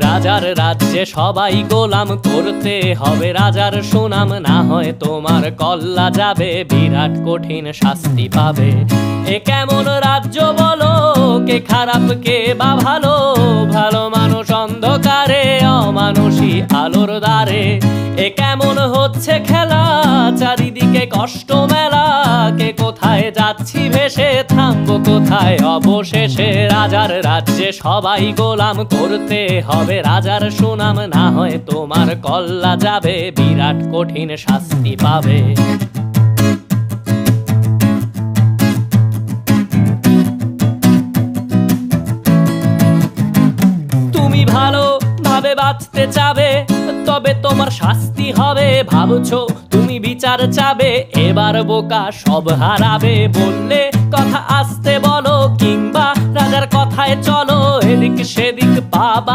রাজার রাজ্যে সবাই গোলাম, করতে হবে রাজার সুনাম, না হয় তোমার কল্লা যাবে, বিরাট কঠিন শাস্তি পাবে। এ কেমন রাজ্য বলো, কে খারাপ কে বা ভালো, ভালো মানুষ অন্ধকারে, অমানুষী আলোর দ্বারে। এ কেমন হচ্ছে খেলা, চারিদিকে কষ্ট মেলা, কে কোথায় যাচ্ছি ভেসে, থামবো কোথায় অবশেষে। রাজার রাজ্যে সবাই গোলাম, করতে হবে রাজার সুনাম, না হয় তোমার কল্লা যাবে, বিরাট কঠিন শাস্তি পাবে। তুমি ভালো ভাবে বাঁচতে চাবে, তবে তোমার শাস্তি হবে। ভাবছো তুমি বিচার চাবে, এবার বোকা সব হারাবে। বললে কথা আসতে বলো, কিংবা রাজার কথায় চলো, এদিক সেদিক পাবা